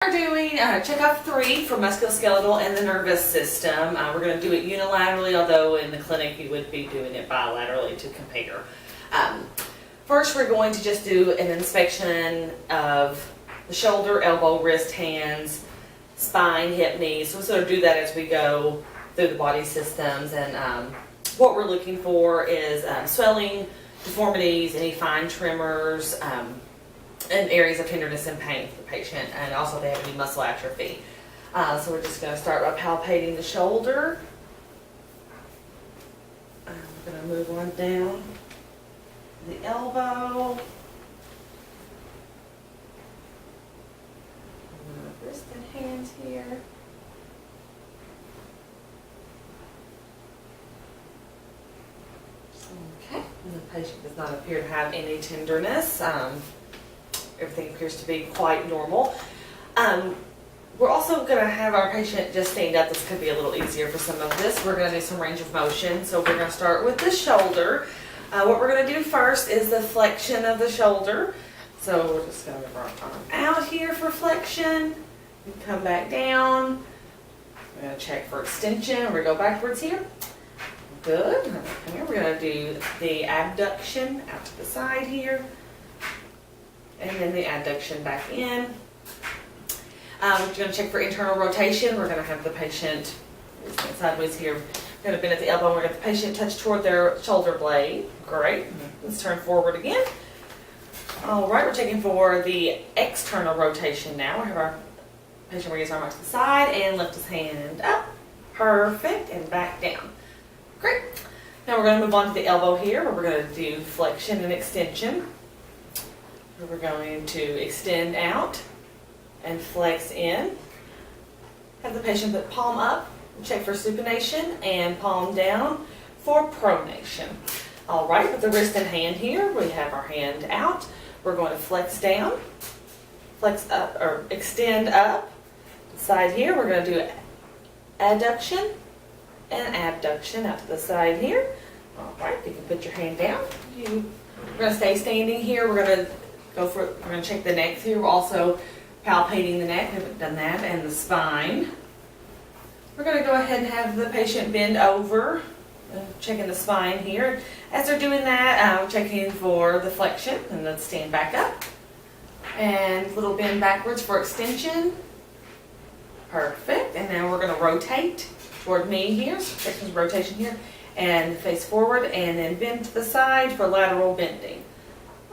We're doing checkup 3 for musculoskeletal and the nervous system. We're going to do it unilaterally, although in the clinic you would be doing it bilaterally to compare. First, we're going to just do an inspection of the shoulder, elbow, wrist, hands, spine, hip, knees. So we'll sort of do that as we go through the body systems. And what we're looking for is swelling, deformities, any fine tremors, and areas of tenderness and pain for the patient, and also if they have any muscle atrophy. So we're just going to start by palpating the shoulder. We're going to move on down the elbow, wrist and hands here. Okay, and the patient does not appear to have any tenderness. Everything appears to be quite normal. We're also going to have our patient just stand up. This could be a little easier for some of this. We're going to do some range of motion. So we're going to start with the shoulder. What we're going to do first is the flexion of the shoulder. So we're just going to move our arm out here for flexion. And come back down. We're going to check for extension. We're going to go backwards here. Good. Here we're going to do the abduction out to the side here. And then the adduction back in. We're going to check for internal rotation. We're going to have the patient sideways here. We're going to bend at the elbow. We're going to have the patient touch toward their shoulder blade. Great. Let's turn forward again. All right, we're checking for the external rotation now. We have our patient raise his arm out to the side and lift his hand up. Perfect. And back down. Great. Now we're going to move on to the elbow here, where we're going to do flexion and extension. We're going to extend out and flex in. Have the patient put palm up, check for supination, and palm down for pronation. All right, with the wrist and hand here, we have our hand out. We're going to flex down, flex up, or extend up. Side here, we're going to do adduction and abduction out to the side here. All right, you can put your hand down. We're going to stay standing here. We're going to check the neck here. We're also palpating the neck. We haven't done that, and the spine. We're going to go ahead and have the patient bend over, checking the spine here. As they're doing that, I'm checking for the flexion, and let's stand back up. And a little bend backwards for extension. Perfect. And now we're going to rotate toward me here. So check this rotation here, and face forward, and then bend to the side for lateral bending.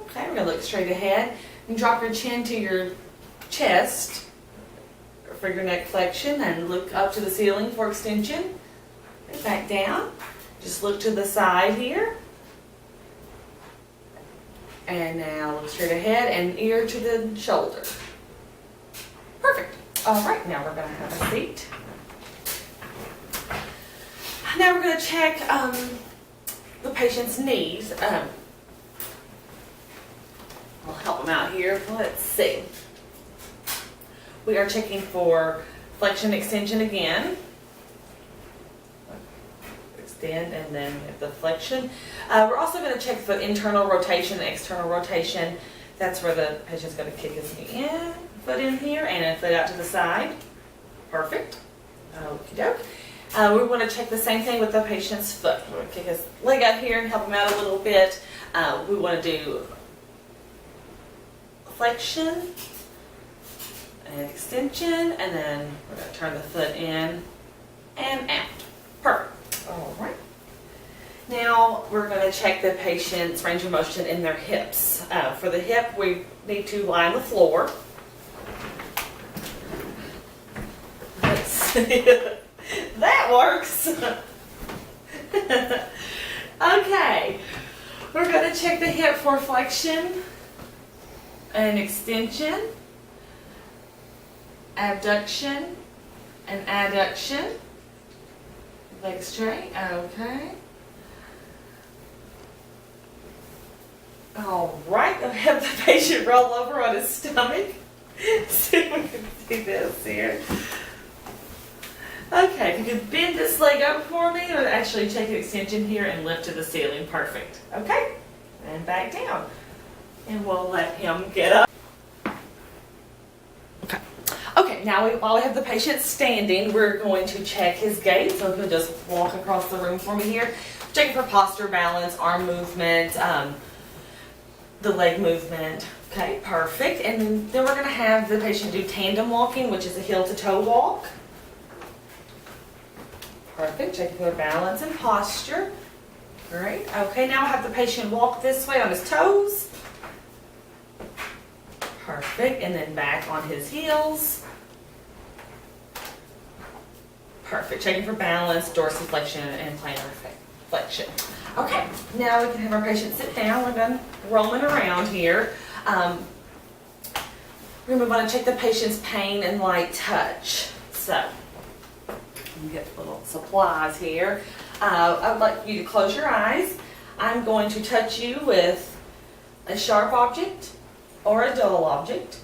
Okay, we're going to look straight ahead and drop your chin to your chest for your neck flexion, and look up to the ceiling for extension. Back down. Just look to the side here. And now look straight ahead and ear to the shoulder. Perfect. All right, now we're going to have a seat. Now we're going to check the patient's knees. I'll help them out here. Let's see. We are checking for flexion, extension again. Extend and then the flexion. We're also going to check for internal rotation and external rotation. That's where the patient's going to kick his knee in, foot in here, and a foot out to the side. Perfect. Okie doke. We want to check the same thing with the patient's foot. We're going to kick his leg out here and help him out a little bit. We want to do flexion and extension, and then we're going to turn the foot in and out. Perfect. All right. Now we're going to check the patient's range of motion in their hips. For the hip, we need to lie on the floor. Let's see. That works. Okay. We're going to check the hip for flexion and extension, abduction and adduction. Leg straight. Okay. All right. I'll have the patient roll over on his stomach. See if we can see this here. Okay, if you could bend this leg up for me, or actually take an extension here and lift to the ceiling. Perfect. Okay. And back down. And we'll let him get up. Okay. now while we have the patient standing, we're going to check his gait. So he'll just walk across the room for me here. Check for posture, balance, arm movement, the leg movement. Okay, perfect. And then we're going to have the patient do tandem walking, which is a heel to toe walk. Perfect. Checking for balance and posture. Great. Okay, now have the patient walk this way on his toes. Perfect. And then back on his heels. Perfect. Checking for balance, dorsiflexion, and plantar flexion. Okay, now we can have our patient sit down. We're done roaming around here. We're going to want to check the patient's pain and light touch. So, you get little supplies here. I would like you to close your eyes. I'm going to touch you with a sharp object or a dull object,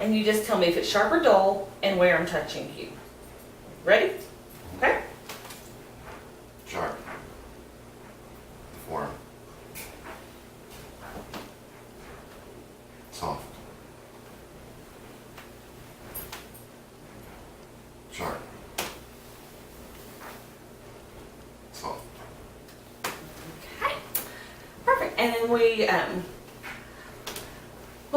and you just tell me if it's sharp or dull and where I'm touching you. Ready? Okay? Sharp. Forearm. Soft. Sharp. Soft. Okay. Perfect. And then we'll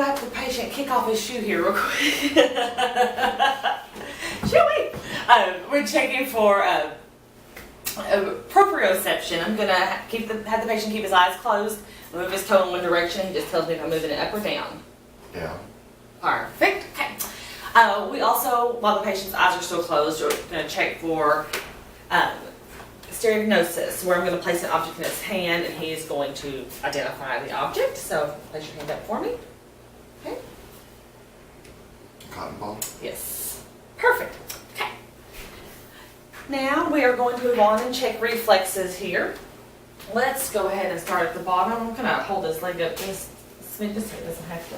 have the patient kick off his shoe here real quick. Shall we? We're checking for proprioception. I'm going to have the patient keep his eyes closed, move his toe in one direction. He just tells me if I'm moving it up or down. Down. Perfect. Okay. We also, while the patient's eyes are still closed, we're going to check for stereognosis, where I'm going to place an object in his hand and he is going to identify the object. So place your hand up for me. Okay. Cotton ball. Yes. Perfect. Okay. Now we are going to move on and check reflexes here. Let's go ahead and start at the bottom. I'm going to hold his leg up just so he doesn't have to.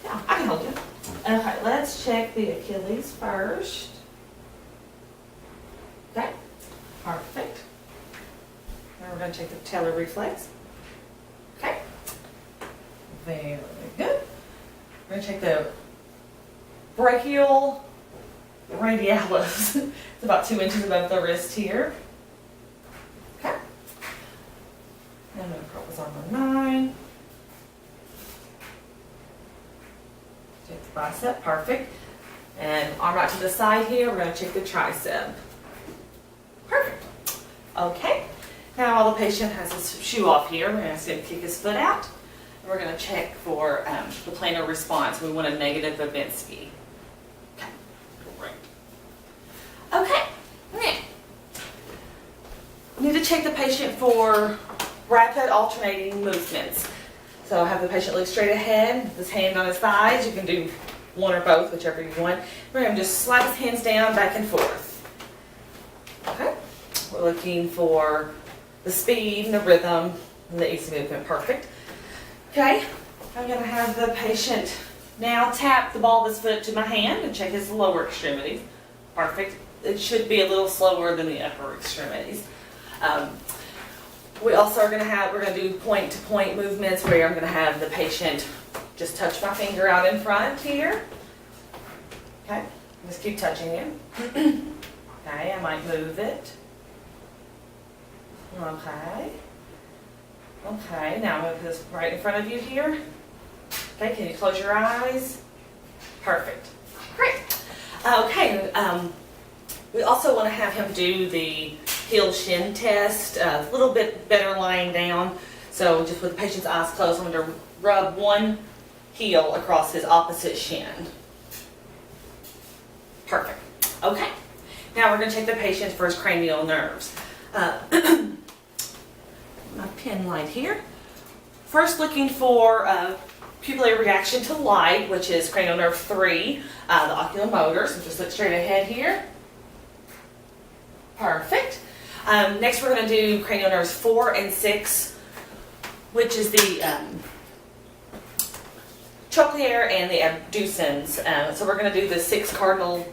Yeah, I can hold you. Okay, let's check the Achilles first. Okay, perfect. Now we're going to check the patellar reflex. Okay, very good. We're going to check the brachial radialis. It's about 2 inches above the wrist here. Okay. And I'm going to prop his arm on 9. Check the bicep, perfect. And arm out to the side here, we're going to check the tricep. Perfect. Okay. Now while the patient has his shoe off here, we're going to ask him to kick his foot out. And we're going to check for the planar response. We want a negative Babinski. Okay. Great. Okay. Now, we need to check the patient for rapid alternating movements. So have the patient look straight ahead, with his hand on his thighs. You can do one or both, whichever you want. We're going to just slide his hands down, back and forth. Okay. We're looking for the speed and the rhythm and the easy movement. Perfect. Okay. I'm going to have the patient now tap the ball of his foot to my hand and check his lower extremities. Perfect. It should be a little slower than the upper extremities. We also are going to do point-to-point movements where I'm going to have the patient just touch my finger out in front here. Okay, just keep touching it. Okay, I might move it. Okay. Okay, now I'm going to put this right in front of you here. Okay, can you close your eyes? Perfect. Great. Okay, we also want to have him do the heel shin test, a little bit better lying down. So just with the patient's eyes closed, I'm going to rub one heel across his opposite shin. Perfect. Okay. Now we're going to check the patient for his cranial nerves. My pin light here. First looking for pupillary reaction to light, which is cranial nerve 3, the oculomotor. So just look straight ahead here. Perfect. Next we're going to do cranial nerves 4 and 6, which is the trochlear and the abducens. So we're going to do the 6 cardinal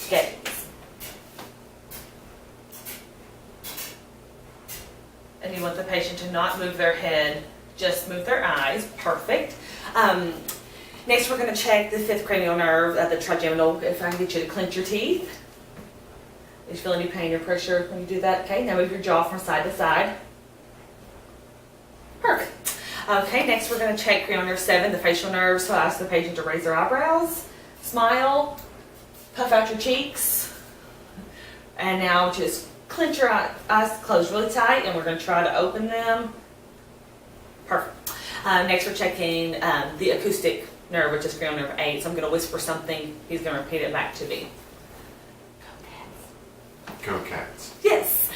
gaze. And you want the patient to not move their head, just move their eyes. Perfect. Next, we're going to check the fifth cranial nerve, the trigeminal, if I can get you to clench your teeth. Did you feel any pain or pressure when you do that? Okay, now move your jaw from side to side. Perfect. Okay, next we're going to check cranial nerve 7, the facial nerve. So I ask the patient to raise their eyebrows, smile, puff out your cheeks, and now just clench your eyes closed really tight, and we're going to try to open them. Perfect. Next we're checking the acoustic nerve, which is cranial nerve 8. So I'm going to whisper something. He's going to repeat it back to me. Go Cats. Yes.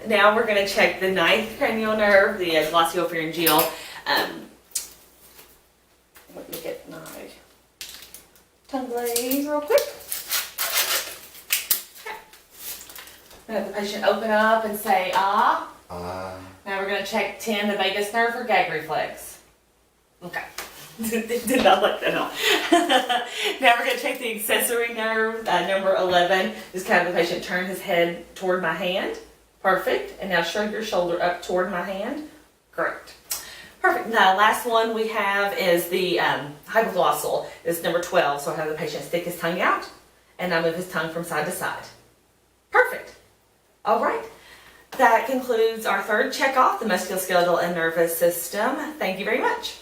Now we're going to check the ninth cranial nerve, the glossopharyngeal. Let me get my tongue blades real quick. Okay. Have the patient open up and say ah. Now we're going to check 10, the vagus nerve or gag reflex. Okay. Did not like that at all. Now we're going to check the accessory nerve, number 11. Just kind of the patient turn his head toward my hand. Perfect. And now shrug your shoulder up toward my hand. Great. Perfect. Now last one we have is the hypoglossal. It's number 12. So I have the patient stick his tongue out and I move his tongue from side to side. Perfect. All right. That concludes our third check off, the musculoskeletal and nervous system. Thank you very much.